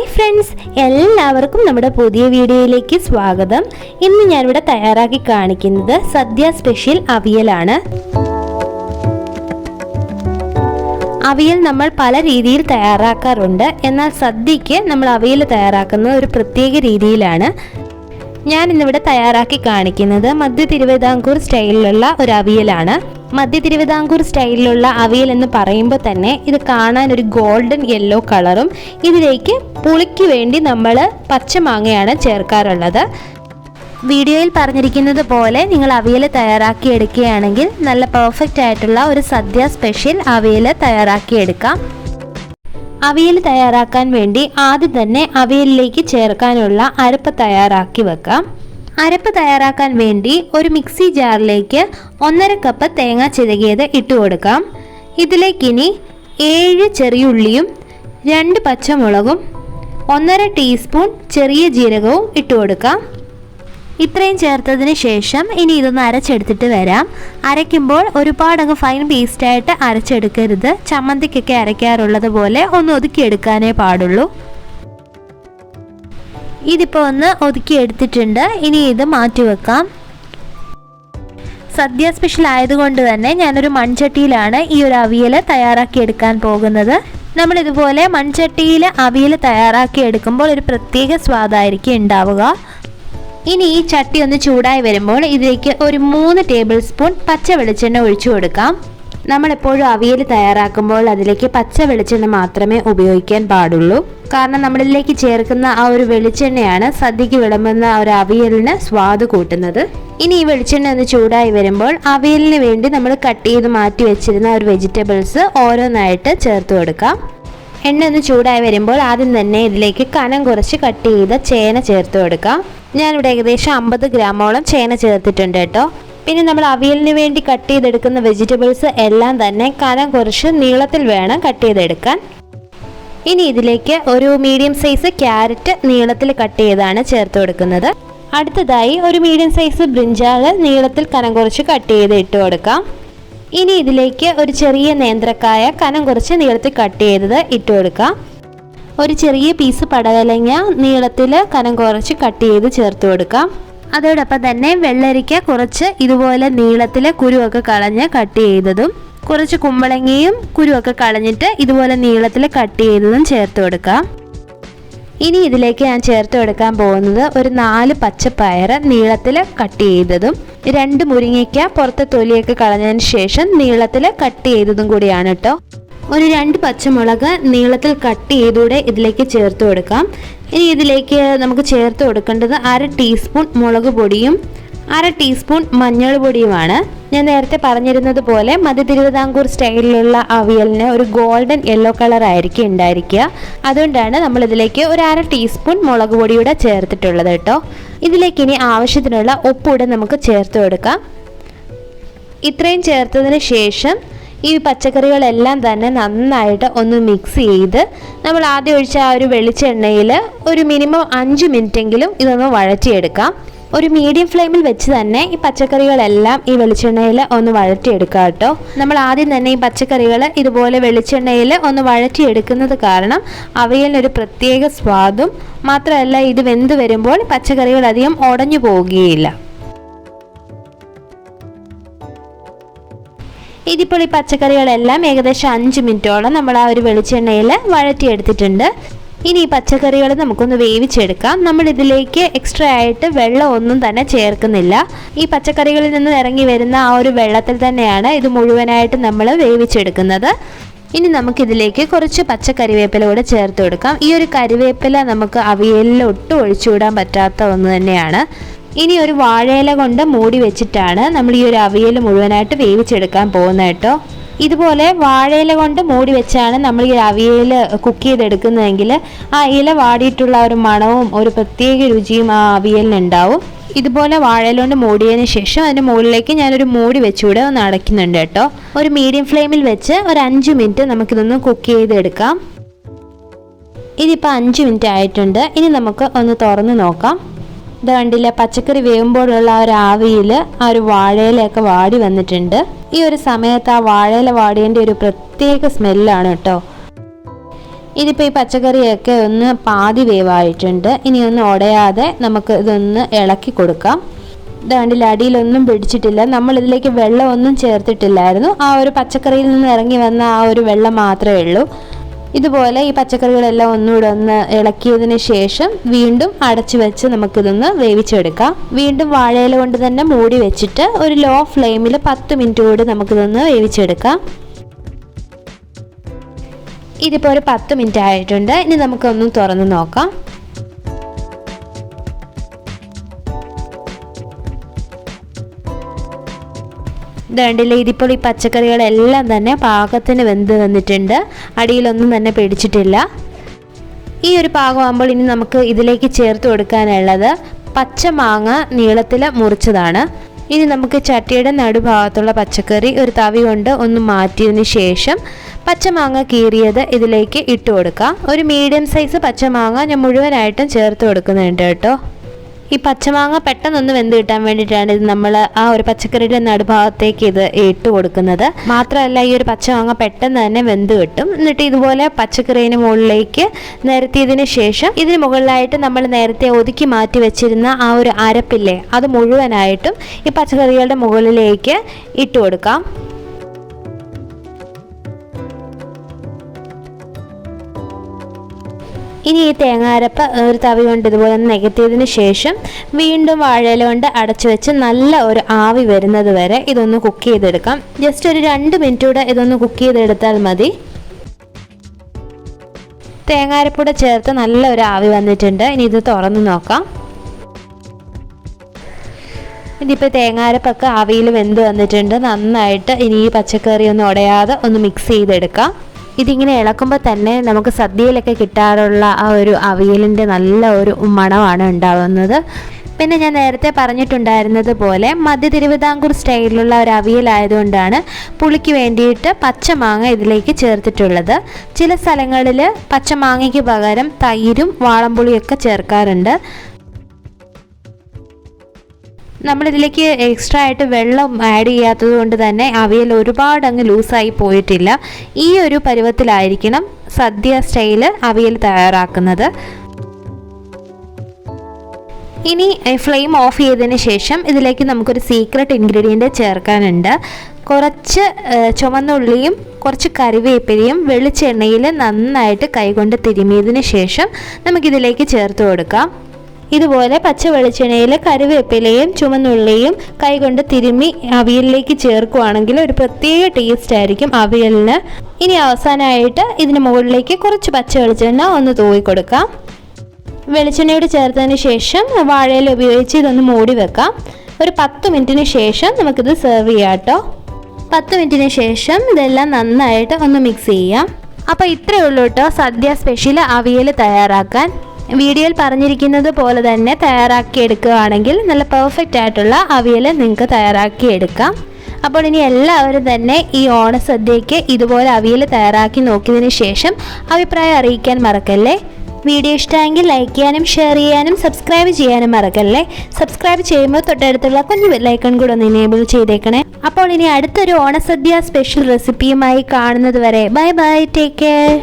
Hi friends, എല്ലാവർക്കും നമ്മുടെ പുതിയ വീഡിയോയിലേക്ക് സ്വാഗതം. ഇന്ന് ഞാനിവിടെ തയ്യാറാക്കി കാണിക്കുന്നത് സദ്യ സ്പെഷ്യൽ അവിയലാണ്. അവിയൽ നമ്മൾ പല രീതിയിൽ തയ്യാറാക്കാറുണ്ട്. എന്നാൽ സദ്യക്ക് നമ്മൾ അവിയൽ തയ്യാറാക്കുന്നത് ഒരു പ്രത്യേക രീതിയിലാണ്. ഞാൻ ഇന്നിവിടെ തയ്യാറാക്കി കാണിക്കുന്നത് മധ്യ തിരുവിതാംകൂർ സ്റ്റൈലിലുള്ള ഒരു അവിയലാണ്. മധ്യ തിരുവിതാംകൂർ സ്റ്റൈലിലുള്ള അവിയൽ എന്ന് പറയുമ്പോൾ തന്നെ ഇത് കാണാൻ ഒരു ഗോൾഡൻ യെല്ലോ കളറും, ഇതിലേക്ക് പുളിക്ക് വേണ്ടി നമ്മൾ പച്ചമാങ്ങയാണ് ചേർക്കാറുള്ളത്. വീഡിയോയിൽ പറഞ്ഞിരിക്കുന്നത് പോലെ നിങ്ങൾ അവിയൽ തയ്യാറാക്കി എടുക്കുകയാണെങ്കിൽ നല്ല പെർഫെക്റ്റ് ആയിട്ടുള്ള ഒരു സദ്യ സ്പെഷ്യൽ അവിയൽ തയ്യാറാക്കിയെടുക്കാം. അവിയൽ തയ്യാറാക്കാൻ വേണ്ടി ആദ്യം തന്നെ അവിയലിലേക്ക് ചേർക്കാനുള്ള അരപ്പ് തയ്യാറാക്കി വെക്കാം. അരപ്പ് തയ്യാറാക്കാൻ വേണ്ടി ഒരു മിക്സി ജാറിലേക്ക് 1.5 കപ്പ് തേങ്ങ ചിരകിയത് ഇട്ട് കൊടുക്കാം. ഇതിലേക്കിനി 7 ചെറിയുള്ളിയും 2 പച്ചമുളകും 1.5 ടീസ്പൂൺ ചെറിയ ജീരകവും ഇട്ട് കൊടുക്കാം. ഇത്രയും ചേർത്തതിന് ശേഷം ഇനി ഇതൊന്ന് അരച്ചെടുത്തിട്ട് വരാം. അരയ്ക്കുമ്പോൾ ഒരുപാടങ്ങ് ഫൈൻ പേസ്റ്റായിട്ട് അരച്ചെടുക്കരുത്. ചമ്മന്തിക്കൊക്കെ അരയ്ക്കാറുള്ളത് പോലെ ഒന്ന് ഒതുക്കിയെടുക്കാനേ പാടുള്ളൂ. ഇതിപ്പോൾ ഒന്ന് ഒതുക്കിയെടുത്തിട്ടുണ്ട്. ഇനി ഇത് മാറ്റി വെക്കാം. സദ്യ സ്പെഷ്യൽ ആയതുകൊണ്ട് തന്നെ ഞാനൊരു മൺചട്ടിയിലാണ് ഈ ഒരു അവിയൽ തയ്യാറാക്കിയെടുക്കാൻ പോകുന്നത്. നമ്മളിതുപോലെ മൺചട്ടിയിൽ അവിയൽ തയ്യാറാക്കിയെടുക്കുമ്പോൾ ഒരു പ്രത്യേക സ്വാദായിരിക്കും ഉണ്ടാവുക. ഇനി ഈ ചട്ടി ഒന്ന് ചൂടായി വരുമ്പോൾ ഇതിലേക്ക് ഒരു 3 ടേബിൾ സ്പൂൺ പച്ച വെളിച്ചെണ്ണ ഒഴിച്ചു കൊടുക്കാം. നമ്മളെപ്പോഴും അവിയൽ തയ്യാറാക്കുമ്പോൾ അതിലേക്ക് പച്ച വെളിച്ചെണ്ണ മാത്രമേ ഉപയോഗിക്കാൻ പാടുള്ളൂ. കാരണം നമ്മളിതിലേക്ക് ചേർക്കുന്ന ആ ഒരു വെളിച്ചെണ്ണയാണ് സദ്യക്ക് വിളമ്പുന്ന ഒരു അവിയലിന് സ്വാദ് കൂട്ടുന്നത്. ഇനി ഈ വെളിച്ചെണ്ണ ഒന്ന് ചൂടായി വരുമ്പോൾ അവിയലിന് വേണ്ടി നമ്മൾ കട്ട് ചെയ്ത് മാറ്റി വെച്ചിരുന്ന ഒരു വെജിറ്റബിൾസ് ഓരോന്നായിട്ട് ചേർത്ത് കൊടുക്കാം. എണ്ണ ഒന്ന് ചൂടായി വരുമ്പോൾ ആദ്യം തന്നെ ഇതിലേക്ക് കനം കുറച്ച് കട്ട് ചെയ്ത ചേന ചേർത്ത് കൊടുക്കാം. ഞാനിവിടെ ഏകദേശം 50 ഗ്രാമോളം ചേന ചേർത്തിട്ടുണ്ട് കേട്ടോ. പിന്നെ നമ്മൾ അവിയലിന് വേണ്ടി കട്ട് ചെയ്തെടുക്കുന്ന വെജിറ്റബിൾസ് എല്ലാം തന്നെ കനം കുറച്ച് നീളത്തിൽ വേണം കട്ട് ചെയ്തെടുക്കാൻ. ഇനി ഇതിലേക്ക് ഒരു മീഡിയം സൈസ് ക്യാരറ്റ് നീളത്തിൽ കട്ട് ചെയ്താണ് ചേർത്ത് കൊടുക്കുന്നത്. അടുത്തതായി ഒരു മീഡിയം സൈസ് ബ്രിഞ്ചാൾ നീളത്തിൽ കനം കുറച്ച് കട്ട് ചെയ്ത് ഇട്ട് കൊടുക്കാം. ഇനി ഇതിലേക്ക് ഒരു ചെറിയ നേന്ത്രക്കായ കനം കുറച്ച് നീളത്തിൽ കട്ട് ചെയ്തത് ഇട്ട് കൊടുക്കാം. ഒരു ചെറിയ പീസ് പടവലങ്ങ നീളത്തിൽ കനം കുറച്ച് കട്ട് ചെയ്ത് ചേർത്ത് കൊടുക്കാം. അതോടൊപ്പം തന്നെ വെള്ളരിക്ക കുറച്ച് ഇതുപോലെ നീളത്തിൽ കുരുവൊക്കെ കളഞ്ഞ് കട്ട് ചെയ്തതും, കുറച്ച് കുമ്പളങ്ങയും കുരുവൊക്കെ കളഞ്ഞിട്ട് ഇതുപോലെ നീളത്തിൽ കട്ട് ചെയ്തതും ചേർത്ത് കൊടുക്കാം. ഇനി ഇതിലേക്ക് ഞാൻ ചേർത്ത് കൊടുക്കാൻ പോകുന്നത് ഒരു 4 പച്ചപ്പയർ നീളത്തിൽ കട്ട് ചെയ്തതും, 2 മുരിങ്ങയ്ക്ക പുറത്തെ തൊലിയൊക്കെ കളഞ്ഞതിന് ശേഷം നീളത്തിൽ കട്ട് ചെയ്തതും കൂടിയാണ് കേട്ടോ. ഒരു 2 പച്ചമുളക് നീളത്തിൽ കട്ട് ചെയ്തൂടെ ഇതിലേക്ക് ചേർത്ത് കൊടുക്കാം. ഇനി ഇതിലേക്ക് നമുക്ക് ചേർത്ത് കൊടുക്കേണ്ടത് 1/2 ടീസ്പൂൺ മുളക് പൊടിയും 1/2 ടീസ്പൂൺ മഞ്ഞൾ പൊടിയുമാണ്. ഞാൻ നേരത്തെ പറഞ്ഞിരുന്നത് പോലെ മധ്യ തിരുവിതാംകൂർ സ്റ്റൈലിലുള്ള അവിയലിന് ഒരു ഗോൾഡൻ യെല്ലോ കളർ ആയിരിക്കും ഉണ്ടായിരിക്കുക. അതുകൊണ്ടാണ് നമ്മളിതിലേക്ക് ഒരു 1/2 ടീസ്പൂൺ മുളക് പൊടിയൂടെ ചേർത്തിട്ടുള്ളത് കേട്ടോ. ഇതിലേക്ക് ഇനി ആവശ്യത്തിനുള്ള ഉപ്പൂടെ നമുക്ക് ചേർത്ത് കൊടുക്കാം. ഇത്രയും ചേർത്തതിന് ശേഷം ഈ പച്ചക്കറികളെല്ലാം തന്നെ നന്നായിട്ട് ഒന്ന് മിക്സ് ചെയ്ത് നമ്മൾ ആദ്യം ഒഴിച്ച ആ ഒരു വെളിച്ചെണ്ണയിൽ ഒരു മിനിമം 5 മിനിറ്റെങ്കിലും ഇതൊന്ന് വഴറ്റിയെടുക്കാം. ഒരു മീഡിയം ഫ്ലെയിമിൽ വെച്ച് തന്നെ ഈ പച്ചക്കറികളെല്ലാം ഈ വെളിച്ചെണ്ണയിൽ ഒന്ന് വഴറ്റിയെടുക്കാം കേട്ടോ. നമ്മൾ ആദ്യം തന്നെ ഈ പച്ചക്കറികൾ ഇതുപോലെ വെളിച്ചെണ്ണയിൽ ഒന്ന് വഴറ്റിയെടുക്കുന്നത് കാരണം അവയിലൊരു പ്രത്യേക സ്വാദും മാത്രമല്ല, ഇത് വെന്ത് വരുമ്പോൾ പച്ചക്കറികൾ അധികം ഉടഞ്ഞു പോവുകയില്ല. ഇതിപ്പോൾ ഈ പച്ചക്കറികളെല്ലാം ഏകദേശം 5 മിനിറ്റോളം നമ്മൾ ആ ഒരു വെളിച്ചെണ്ണയിൽ വഴറ്റിയെടുത്തിട്ടുണ്ട്. ഇനി ഈ പച്ചക്കറികൾ നമുക്കൊന്ന് വേവിച്ചെടുക്കാം. നമ്മൾ ഇതിലേക്ക് എക്സ്ട്രാ ആയിട്ട് വെള്ളം ഒന്നും തന്നെ ചേർക്കുന്നില്ല. ഈ പച്ചക്കറികളിൽ നിന്ന് ഇറങ്ങി വരുന്ന ആ ഒരു വെള്ളത്തിൽ തന്നെയാണ് ഇത് മുഴുവനായിട്ട് നമ്മൾ വേവിച്ചെടുക്കുന്നത്. ഇനി നമുക്കിതിലേക്ക് കുറച്ച് പച്ചക്കറിവേപ്പില കൂടെ ചേർത്ത് കൊടുക്കാം. ഈ ഒരു കരിവേപ്പില നമുക്ക് അവിയലിൽ ഒട്ടും ഒഴിച്ചുവിടാൻ പറ്റാത്ത ഒന്ന് തന്നെയാണ്. ഇനി ഒരു വാഴയില കൊണ്ട് മൂടി വെച്ചിട്ടാണ് നമ്മൾ ഈ ഒരു അവിയൽ മുഴുവനായിട്ട് വേവിച്ചെടുക്കാൻ പോകുന്നത് കേട്ടോ. ഇതുപോലെ വാഴയില കൊണ്ട് മൂടി വെച്ചാണ് നമ്മൾ ഈ അവിയൽ കുക്ക് ചെയ്തെടുക്കുന്നതെങ്കിൽ ആ ഇല വാടിയിട്ടുള്ള ഒരു മണവും ഒരു പ്രത്യേക രുചിയും ആ അവിയലിനുണ്ടാവും. ഇതുപോലെ വാഴയില കൊണ്ട് മൂടിയതിന് ശേഷം അതിൻ്റെ മുകളിലേക്ക് ഞാനൊരു മൂടി വെച്ചുകൂടെ ഒന്ന് അടയ്ക്കുന്നുണ്ട് കേട്ടോ. ഒരു മീഡിയം ഫ്ലെയിമിൽ വെച്ച് ഒരു 5 മിനിറ്റ് നമുക്കിതൊന്ന് കുക്ക് ചെയ്തെടുക്കാം. ഇതിപ്പോൾ 5 മിനിറ്റ് ആയിട്ടുണ്ട്. ഇനി നമുക്ക് ഒന്ന് തുറന്ന് നോക്കാം. ഇത് കണ്ടില്ല, പച്ചക്കറി വേവുമ്പോഴുള്ള ആ ഒരു ആവിയിൽ ആ ഒരു വാഴയിലൊക്കെ വാടി വന്നിട്ടുണ്ട്. ഈ ഒരു സമയത്ത് ആ വാഴയില വാടിയതിൻ്റെ ഒരു പ്രത്യേക സ്മെല്ലാണ് കേട്ടോ. ഇതിപ്പോൾ ഈ പച്ചക്കറിയൊക്കെ ഒന്ന് പാതി വേവായിട്ടുണ്ട്. ഇനി ഒന്ന് ഉടയാതെ നമുക്ക് ഇതൊന്ന് ഇളക്കി കൊടുക്കാം. ഇതാണ്ടിൽ അടിയിലൊന്നും പിടിച്ചിട്ടില്ല. നമ്മൾ ഇതിലേക്ക് വെള്ളമൊന്നും ചേർത്തിട്ടില്ലായിരുന്നു. ആ ഒരു പച്ചക്കറിയിൽ നിന്ന് ഇറങ്ങി വന്ന ആ ഒരു വെള്ളം മാത്രമേ ഉള്ളൂ. ഇതുപോലെ ഈ പച്ചക്കറികളെല്ലാം ഒന്നുകൂടെ ഒന്ന് ഇളക്കിയതിന് ശേഷം വീണ്ടും അടച്ചു വെച്ച് നമുക്കിതൊന്ന് വേവിച്ചെടുക്കാം. വീണ്ടും വാഴയില കൊണ്ട് തന്നെ മൂടി വെച്ചിട്ട് ഒരു ലോ ഫ്ലെയിമിൽ 10 മിനിറ്റ് കൂടി നമുക്കിതൊന്ന് വേവിച്ചെടുക്കാം. ഇതിപ്പോൾ ഒരു 10 മിനിറ്റ് ആയിട്ടുണ്ട്. ഇനി നമുക്കൊന്ന് തുറന്ന് നോക്കാം. ഇതുണ്ടല്ലേ, ഇതിപ്പോൾ ഈ പച്ചക്കറികളെല്ലാം തന്നെ പാകത്തിന് വെന്ത് വന്നിട്ടുണ്ട്. അടിയിലൊന്നും തന്നെ പിടിച്ചിട്ടില്ല. ഈ ഒരു പാകമാകുമ്പോൾ ഇനി നമുക്ക് ഇതിലേക്ക് ചേർത്ത് കൊടുക്കാനുള്ളത് പച്ചമാങ്ങ നീളത്തിൽ മുറിച്ചതാണ്. ഇനി നമുക്ക് ചട്ടിയുടെ നടുഭാഗത്തുള്ള പച്ചക്കറി ഒരു തവി കൊണ്ട് ഒന്ന് മാറ്റിയതിന് ശേഷം പച്ചമാങ്ങ കീറിയത് ഇതിലേക്ക് ഇട്ട് കൊടുക്കാം. ഒരു മീഡിയം സൈസ് പച്ചമാങ്ങ ഞാൻ മുഴുവനായിട്ടും ചേർത്ത് കൊടുക്കുന്നുണ്ട് കേട്ടോ. ഈ പച്ചമാങ്ങ പെട്ടെന്നൊന്ന് വെന്ത് കിട്ടാൻ വേണ്ടിയിട്ടാണ് ഇത് നമ്മൾ ആ ഒരു പച്ചക്കറിയുടെ നടുഭാഗത്തേക്ക് ഇത് ഇട്ട് കൊടുക്കുന്നത്. മാത്രമല്ല ഈ ഒരു പച്ചമാങ്ങ പെട്ടെന്ന് തന്നെ വെന്ത് കിട്ടും. എന്നിട്ട് ഇതുപോലെ പച്ചക്കറിന് മുകളിലേക്ക് നിരത്തിയതിന് ശേഷം ഇതിന് മുകളിലായിട്ട് നമ്മൾ നേരത്തെ ഒതുക്കി മാറ്റി വെച്ചിരുന്ന ആ ഒരു അരപ്പില്ലേ, അത് മുഴുവനായിട്ടും ഈ പച്ചക്കറികളുടെ മുകളിലേക്ക് ഇട്ട് കൊടുക്കാം. ഇനി ഈ തേങ്ങാരപ്പ് ഒരു തവി കൊണ്ട് ഇതുപോലെ നികത്തിയതിന് ശേഷം വീണ്ടും വാഴയില കൊണ്ട് അടച്ചു വെച്ച് നല്ല ഒരു ആവി വരുന്നത് വരെ ഇതൊന്ന് കുക്ക് ചെയ്തെടുക്കാം. ജസ്റ്റ് ഒരു 2 മിനിറ്റ് കൂടെ ഇതൊന്ന് കുക്ക് ചെയ്തെടുത്താൽ മതി. തേങ്ങാരപ്പൂടെ ചേർത്ത് നല്ല ഒരു ആവി വന്നിട്ടുണ്ട്. ഇനി ഇത് തുറന്ന് നോക്കാം. ഇതിപ്പോൾ തേങ്ങാരപ്പൊക്കെ ആവിയിൽ വെന്ത് വന്നിട്ടുണ്ട് നന്നായിട്ട്. ഇനി ഈ പച്ചക്കറി ഒന്നും ഉടയാതെ ഒന്ന് മിക്സ് ചെയ്തെടുക്കാം. ഇതിങ്ങനെ ഇളക്കുമ്പോൾ തന്നെ നമുക്ക് സദ്യയിലൊക്കെ കിട്ടാറുള്ള ആ ഒരു അവിയലിൻ്റെ നല്ല ഒരു മണമാണ് ഉണ്ടാവുന്നത്. പിന്നെ ഞാൻ നേരത്തെ പറഞ്ഞിട്ടുണ്ടായിരുന്നത് പോലെ മധ്യ തിരുവിതാംകൂർ സ്റ്റൈലിലുള്ള ഒരു അവിയലായതുകൊണ്ടാണ് പുളിക്ക് വേണ്ടിയിട്ട് പച്ചമാങ്ങ ഇതിലേക്ക് ചേർത്തിട്ടുള്ളത്. ചില സ്ഥലങ്ങളിൽ പച്ചമാങ്ങയ്ക്ക് പകരം തൈരും വാളംപുളിയൊക്കെ ചേർക്കാറുണ്ട്. നമ്മളിതിലേക്ക് എക്സ്ട്രാ ആയിട്ട് വെള്ളം ആഡ് ചെയ്യാത്തത് കൊണ്ട് തന്നെ അവിയൽ ഒരുപാട് അങ്ങ് ലൂസായി പോയിട്ടില്ല. ഈ ഒരു പരുവത്തിലായിരിക്കണം സദ്യ സ്റ്റൈല് അവിയൽ തയ്യാറാക്കുന്നത്. ഇനി ഫ്ലെയിം ഓഫ് ചെയ്തതിന് ശേഷം ഇതിലേക്ക് നമുക്കൊരു സീക്രട്ട് ഇൻഗ്രീഡിയൻറ്റ് ചേർക്കാനുണ്ട്. കുറച്ച് ചുവന്നുള്ളിയും കുറച്ച് കറിവേപ്പിലയും വെളിച്ചെണ്ണയിൽ നന്നായിട്ട് കൈകൊണ്ട് തിരുമിയതിന് ശേഷം നമുക്കിതിലേക്ക് ചേർത്ത് കൊടുക്കാം. ഇതുപോലെ പച്ച വെളിച്ചെണ്ണയിൽ കറിവേപ്പിലയും ചുവന്നുള്ളിയും കൈകൊണ്ട് തിരുമ്മി അവിയലിലേക്ക് ചേർക്കുകയാണെങ്കിൽ ഒരു പ്രത്യേക ടേസ്റ്റ് ആയിരിക്കും അവിയലിന്. ഇനി അവസാനമായിട്ട് ഇതിന് മുകളിലേക്ക് കുറച്ച് പച്ച വെളിച്ചെണ്ണ ഒന്ന് തൂവി കൊടുക്കാം. വെളിച്ചെണ്ണയോട് ചേർത്തതിന് ശേഷം വാഴയില ഉപയോഗിച്ച് ഇതൊന്ന് മൂടി വെക്കാം. ഒരു 10 മിനിറ്റിന് ശേഷം നമുക്കിത് സെർവ് ചെയ്യാം കേട്ടോ. 10 മിനിറ്റിന് ശേഷം ഇതെല്ലാം നന്നായിട്ട് ഒന്ന് മിക്സ് ചെയ്യാം. അപ്പോൾ ഇത്രയേ ഉള്ളൂ കേട്ടോ സദ്യ സ്പെഷ്യൽ അവിയൽ തയ്യാറാക്കാൻ. വീഡിയോയിൽ പറഞ്ഞിരിക്കുന്നത് പോലെ തന്നെ തയ്യാറാക്കി എടുക്കുകയാണെങ്കിൽ നല്ല പെർഫെക്റ്റ് ആയിട്ടുള്ള അവിയൽ നിങ്ങൾക്ക് തയ്യാറാക്കി എടുക്കാം. അപ്പോൾ ഇനി എല്ലാവരും തന്നെ ഈ ഓണസദ്യയ്ക്ക് ഇതുപോലെ അവിയൽ തയ്യാറാക്കി നോക്കിയതിന് ശേഷം അഭിപ്രായം അറിയിക്കാൻ മറക്കല്ലേ. വീഡിയോ ഇഷ്ടമെങ്കിൽ ലൈക്ക് ചെയ്യാനും ഷെയർ ചെയ്യാനും സബ്സ്ക്രൈബ് ചെയ്യാനും മറക്കല്ലേ. സബ്സ്ക്രൈബ് ചെയ്യുമ്പോൾ തൊട്ടടുത്തുള്ള കുഞ്ഞു ബെല്ലൈക്കൺ കൂടെ ഒന്ന് എനേബിൾ ചെയ്തേക്കണേ. അപ്പോൾ ഇനി അടുത്തൊരു ഓണസദ്യ സ്പെഷ്യൽ റെസിപ്പിയുമായി കാണുന്നത് വരെ ബൈ ബൈ, ടേക്ക് കെയർ.